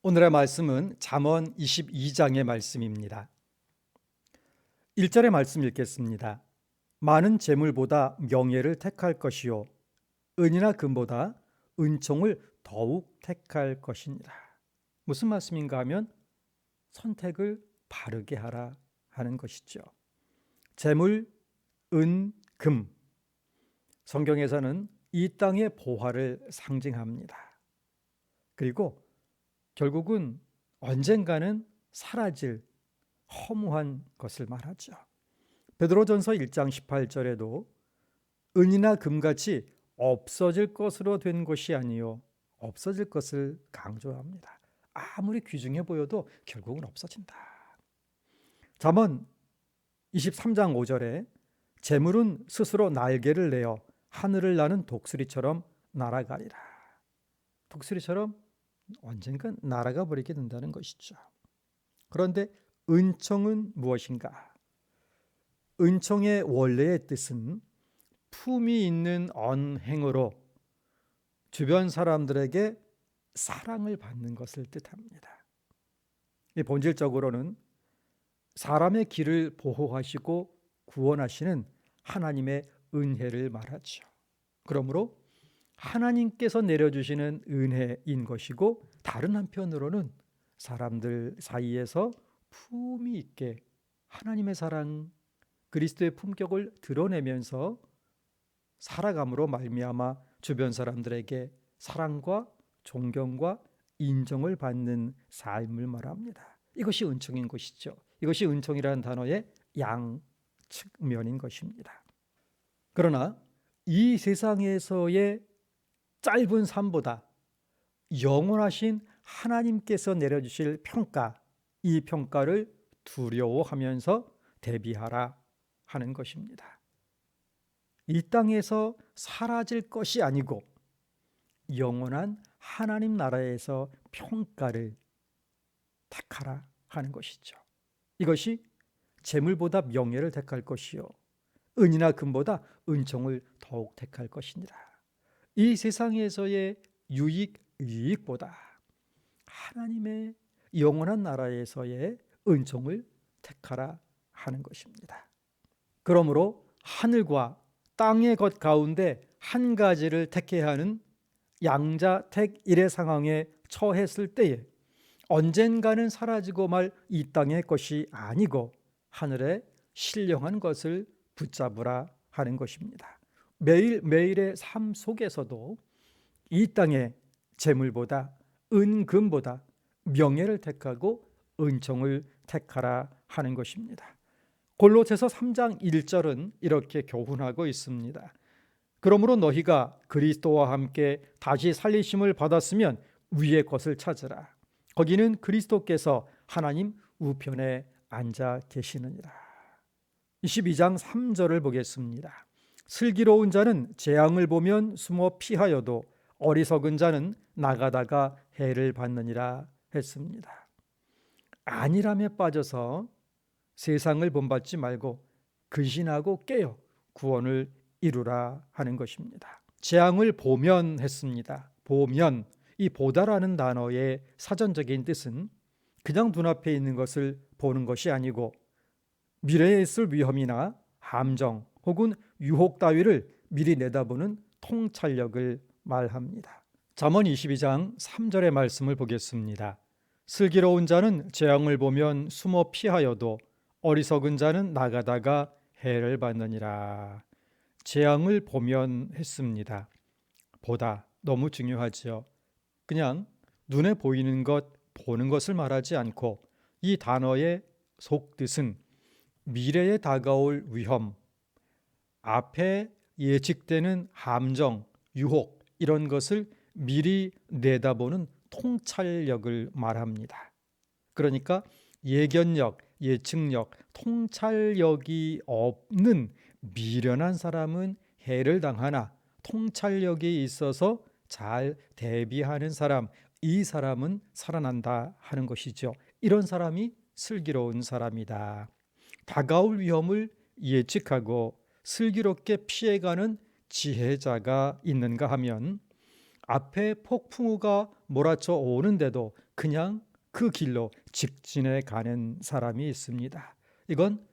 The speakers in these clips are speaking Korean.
오늘의 말씀은 잠언 22장의 말씀입니다. 1절의 말씀 읽겠습니다. 많은 재물보다 명예를 택할 것이요 은이나 금보다 은총을 더욱 택할 것이니라. 무슨 말씀인가 하면 선택을 바르게 하라 하는 것이죠. 재물, 은, 금, 성경에서는 이 땅의 보화를 상징합니다. 그리고 결국은 언젠가는 사라질 허무한 것을 말하죠. 베드로전서 1장 18절에도 은이나 금같이 없어질 것으로 된 것이 아니요 없어질 것을 강조합니다. 아무리 귀중해 보여도 결국은 없어진다. 잠언 23장 5절에 재물은 스스로 날개를 내어 하늘을 나는 독수리처럼 날아가리라. 독수리처럼 언젠간 날아가 버리게 된다는 것이죠. 그런데 은총은 무엇인가? 은총의 원래의 뜻은 품이 있는 언행으로 주변 사람들에게 사랑을 받는 것을 뜻합니다. 본질적으로는 사람의 길을 보호하시고 구원하시는 하나님의 은혜를 말하죠. 그러므로 하나님께서 내려주시는 은혜인 것이고, 다른 한편으로는 사람들 사이에서 품위 있게 하나님의 사랑, 그리스도의 품격을 드러내면서 살아감으로 말미암아 주변 사람들에게 사랑과 존경과 인정을 받는 삶을 말합니다. 이것이 은총인 것이죠. 이것이 은총이라는 단어의 양측면인 것입니다. 그러나 이 세상에서의 짧은 삶보다 영원하신 하나님께서 내려주실 평가, 이 평가를 두려워하면서 대비하라 하는 것입니다. 이 땅에서 사라질 것이 아니고 영원한 하나님 나라에서 평가를 택하라 하는 것이죠. 이것이 재물보다 명예를 택할 것이요 은이나 금보다 은총을 더욱 택할 것이니라. 이 세상에서의 이익보다 하나님의 영원한 나라에서의 은총을 택하라 하는 것입니다. 그러므로 하늘과 땅의 것 가운데 한 가지를 택해야 하는 양자택일의 상황에 처했을 때에 언젠가는 사라지고 말 이 땅의 것이 아니고 하늘의 신령한 것을 붙잡으라 하는 것입니다. 매일매일의 삶 속에서도 이 땅의 재물보다 은금보다 명예를 택하고 은총을 택하라 하는 것입니다. 골로새서 3장 1절은 이렇게 교훈하고 있습니다. 그러므로 너희가 그리스도와 함께 다시 살리심을 받았으면 위의 것을 찾으라. 거기는 그리스도께서 하나님 우편에 앉아 계시느니라. 22장 3절을 보겠습니다. 슬기로운 자는 재앙을 보면 숨어 피하여도 어리석은 자는 나가다가 해를 받느니라 했습니다. 안일함에 빠져서 세상을 본받지 말고 근신하고 깨어 구원을 이루라 하는 것입니다. 재앙을 보면 했습니다. 보면, 이 보다라는 단어의 사전적인 뜻은 그냥 눈앞에 있는 것을 보는 것이 아니고 미래에 있을 위험이나 함정 혹은 유혹 따위를 미리 내다보는 통찰력을 말합니다. 잠언 22장 3절의 말씀을 보겠습니다. 슬기로운 자는 재앙을 보면 숨어 피하여도 어리석은 자는 나가다가 해를 받느니라. 재앙을 보면 했습니다. 보다 너무 중요하지요. 그냥 눈에 보이는 것, 보는 것을 말하지 않고 이 단어의 속뜻은 미래에 다가올 위험, 앞에 예측되는 함정, 유혹 이런 것을 미리 내다보는 통찰력을 말합니다. 그러니까 예견력, 예측력, 통찰력이 없는 미련한 사람은 해를 당하나 통찰력이 있어서 잘 대비하는 사람, 이 사람은 살아난다 하는 것이죠. 이런 사람이 슬기로운 사람이다. 다가올 위험을 예측하고 슬기롭게 피해가는 지혜자가 있는가 하면 앞에 폭풍우가 몰아쳐 오는데도 그냥 그 길로 직진해 가는 사람이 있습니다. 이건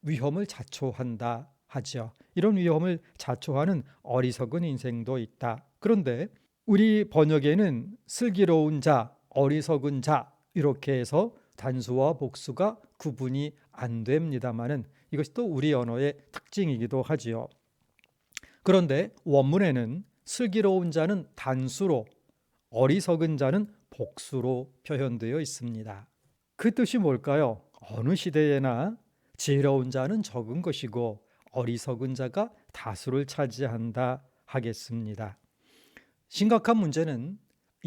위험을 자초한다 하죠. 이런 위험을 자초하는 어리석은 인생도 있다. 그런데 우리 번역에는 슬기로운 자, 어리석은 자 이렇게 해서 단수와 복수가 구분이 안 됩니다만은 이것이 또 우리 언어의 특징이기도 하지요. 그런데 원문에는 슬기로운 자는 단수로, 어리석은 자는 복수로 표현되어 있습니다. 그 뜻이 뭘까요? 어느 시대에나 지혜로운 자는 적은 것이고 어리석은 자가 다수를 차지한다 하겠습니다. 심각한 문제는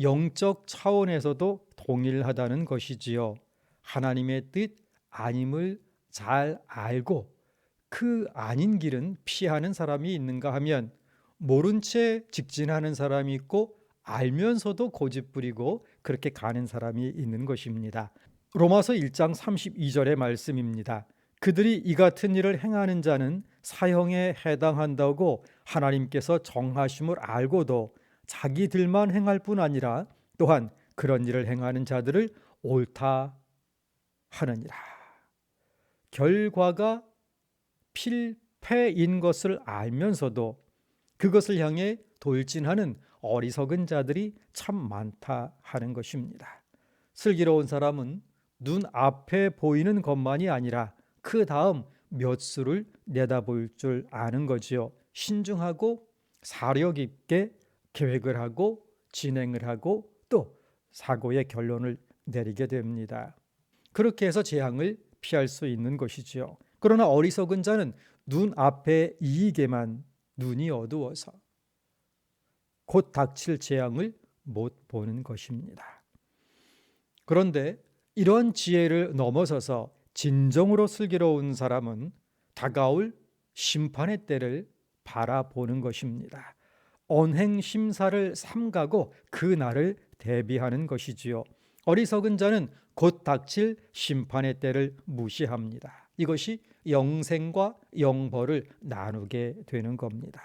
영적 차원에서도 동일하다는 것이지요. 하나님의 뜻 아님을 잘 알고 그 아닌 길은 피하는 사람이 있는가 하면 모른 채 직진하는 사람이 있고 알면서도 고집부리고 그렇게 가는 사람이 있는 것입니다. 로마서 1장 32절의 말씀입니다. 그들이 이 같은 일을 행하는 자는 사형에 해당한다고 하나님께서 정하심을 알고도 자기들만 행할 뿐 아니라 또한 그런 일을 행하는 자들을 옳다 하느니라. 결과가 필패인 것을 알면서도 그것을 향해 돌진하는 어리석은 자들이 참 많다 하는 것입니다. 슬기로운 사람은 눈 앞에 보이는 것만이 아니라 그 다음 몇 수를 내다볼 줄 아는 거지요. 신중하고 사려 깊게 계획을 하고 진행을 하고 또 사고의 결론을 내리게 됩니다. 그렇게 해서 재앙을 피할 수 있는 것이지요. 그러나 어리석은 자는 눈 앞에 이익에만 눈이 어두워서 곧 닥칠 재앙을 못 보는 것입니다. 그런데 이런 지혜를 넘어서서 진정으로 슬기로운 사람은 다가올 심판의 때를 바라보는 것입니다. 언행 심사를 삼가고 그 날을 대비하는 것이지요. 어리석은 자는 곧 닥칠 심판의 때를 무시합니다. 이것이 영생과 영벌을 나누게 되는 겁니다.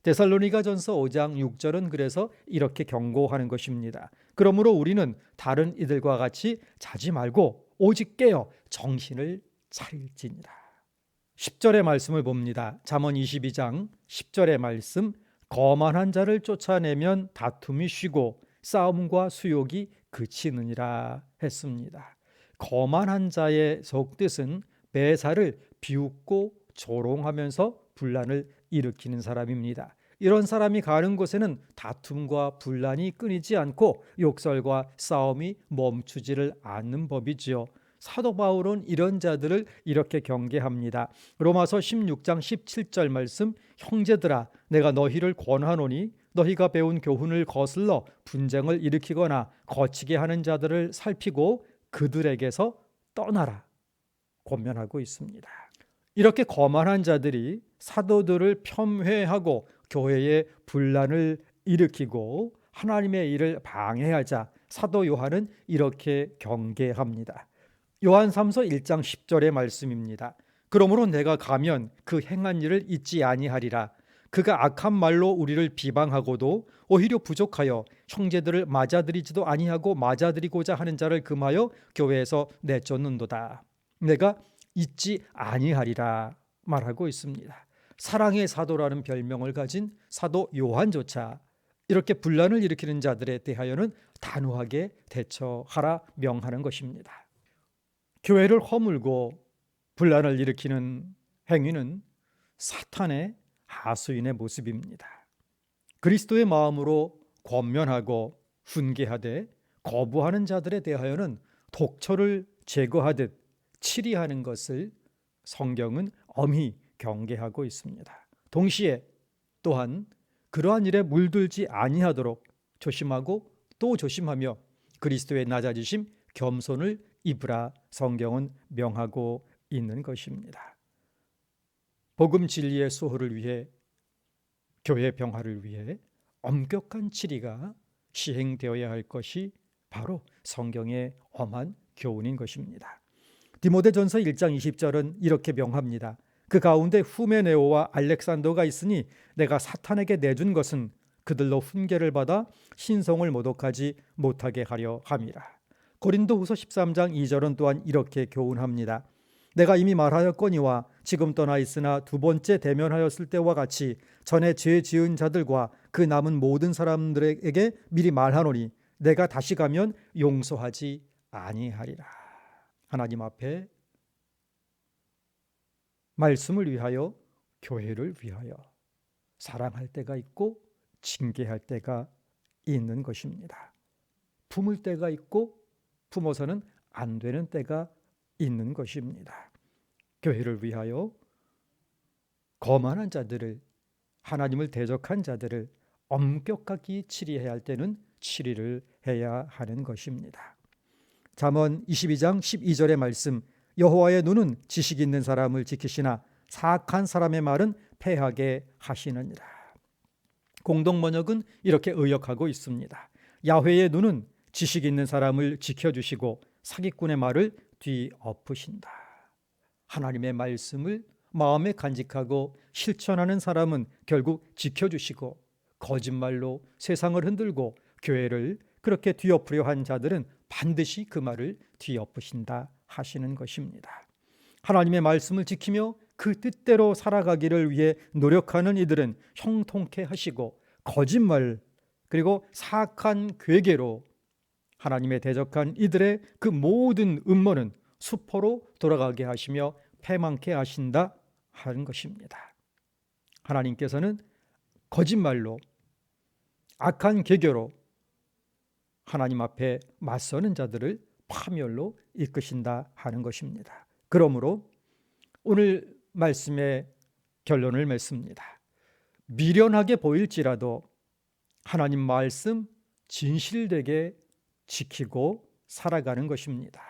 데살로니가전서 5장 6절은 그래서 이렇게 경고하는 것입니다. 그러므로 우리는 다른 이들과 같이 자지 말고 오직 깨어 정신을 차릴지니라. 10절의 말씀을 봅니다. 잠언 22장 10절의 말씀, 거만한 자를 쫓아내면 다툼이 쉬고 싸움과 수욕이 그치느니라 했습니다. 거만한 자의 속뜻은 배사를 비웃고 조롱하면서 분란을 일으키는 사람입니다. 이런 사람이 가는 곳에는 다툼과 분란이 끊이지 않고 욕설과 싸움이 멈추지를 않는 법이지요. 사도 바울은 이런 자들을 이렇게 경계합니다. 로마서 16장 17절 말씀, 형제들아 내가 너희를 권하노니 너희가 배운 교훈을 거슬러 분쟁을 일으키거나 거치게 하는 자들을 살피고 그들에게서 떠나라 권면하고 있습니다. 이렇게 거만한 자들이 사도들을 폄훼하고 교회에 분란을 일으키고 하나님의 일을 방해하자 사도 요한은 이렇게 경계합니다. 요한삼서 1장 10절의 말씀입니다. 그러므로 내가 가면 그 행한 일을 잊지 아니하리라. 그가 악한 말로 우리를 비방하고도 오히려 부족하여 형제들을 맞아들이지도 아니하고 맞아들이고자 하는 자를 금하여 교회에서 내쫓는도다. 내가 잊지 아니하리라 말하고 있습니다. 사랑의 사도라는 별명을 가진 사도 요한조차 이렇게 분란을 일으키는 자들에 대하여는 단호하게 대처하라 명하는 것입니다. 교회를 허물고 분란을 일으키는 행위는 사탄의 하수인의 모습입니다. 그리스도의 마음으로 권면하고 훈계하되 거부하는 자들에 대하여는 독초를 제거하듯 치리하는 것을 성경은 엄히 경계하고 있습니다. 동시에 또한 그러한 일에 물들지 아니하도록 조심하고 또 조심하며 그리스도의 낮아지심 겸손을 입으라 성경은 명하고 있는 것입니다. 복음 진리의 수호를 위해 교회 병화를 위해 엄격한 치리가 시행되어야 할 것이 바로 성경의 엄한 교훈인 것입니다. 디모데전서 1장 20절은 이렇게 명합니다. 그 가운데 후메네오와 알렉산더가 있으니 내가 사탄에게 내준 것은 그들로 훈계를 받아 신성을 모독하지 못하게 하려 함이라. 고린도후서 13장 2절은 또한 이렇게 교훈합니다. 내가 이미 말하였거니와 지금 떠나 있으나 두 번째 대면하였을 때와 같이 전에 죄 지은 자들과 그 남은 모든 사람들에게 미리 말하노니 내가 다시 가면 용서하지 아니하리라. 하나님 앞에 말씀을 위하여, 교회를 위하여 사랑할 때가 있고 징계할 때가 있는 것입니다. 품을 때가 있고 품어서는 안 되는 때가 있는 것입니다. 교회를 위하여 거만한 자들을, 하나님을 대적한 자들을 엄격하게 치리해야 할 때는 치리를 해야 하는 것입니다. 잠언 22장 12절의 말씀, 여호와의 눈은 지식 있는 사람을 지키시나 사악한 사람의 말은 패하게 하시느니라. 공동번역은 이렇게 의역하고 있습니다. 야훼의 눈은 지식 있는 사람을 지켜주시고 사기꾼의 말을 뒤엎으신다. 하나님의 말씀을 마음에 간직하고 실천하는 사람은 결국 지켜주시고, 거짓말로 세상을 흔들고 교회를 그렇게 뒤엎으려 한 자들은 반드시 그 말을 뒤엎으신다 하시는 것입니다. 하나님의 말씀을 지키며 그 뜻대로 살아가기를 위해 노력하는 이들은 형통케 하시고, 거짓말 그리고 사악한 괴계로 하나님의 대적한 이들의 그 모든 음모는 수포로 돌아가게 하시며 패망케 하신다 하는 것입니다. 하나님께서는 거짓말로, 악한 계교로 하나님 앞에 맞서는 자들을 파멸로 이끄신다 하는 것입니다. 그러므로 오늘 말씀의 결론을 맺습니다. 미련하게 보일지라도 하나님 말씀 진실되게 지키고 살아가는 것입니다.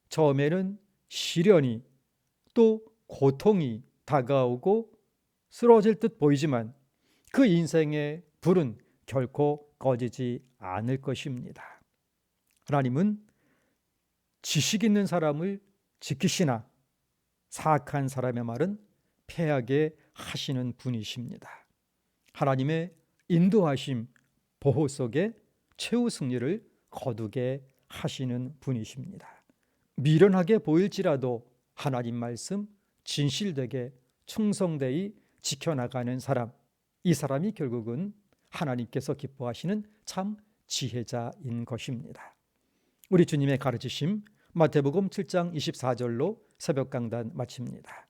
처음에는 시련이, 또 고통이 다가오고 쓰러질 듯 보이지만 그 인생의 불은 결코 꺼지지 않을 것입니다. 하나님은 지식 있는 사람을 지키시나 사악한 사람의 말은 패하게 하시는 분이십니다. 하나님의 인도하심, 보호 속에 최후 승리를 거두게 하시는 분이십니다. 미련하게 보일지라도 하나님 말씀 진실되게 충성되이 지켜나가는 사람, 이 사람이 결국은 하나님께서 기뻐하시는 참 지혜자인 것입니다. 우리 주님의 가르치심, 마태복음 7장 24절로 새벽 강단 마칩니다.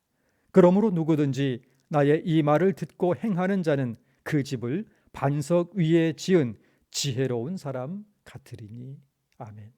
그러므로 누구든지 나의 이 말을 듣고 행하는 자는 그 집을 반석 위에 지은 지혜로운 사람 같으리니. 아멘.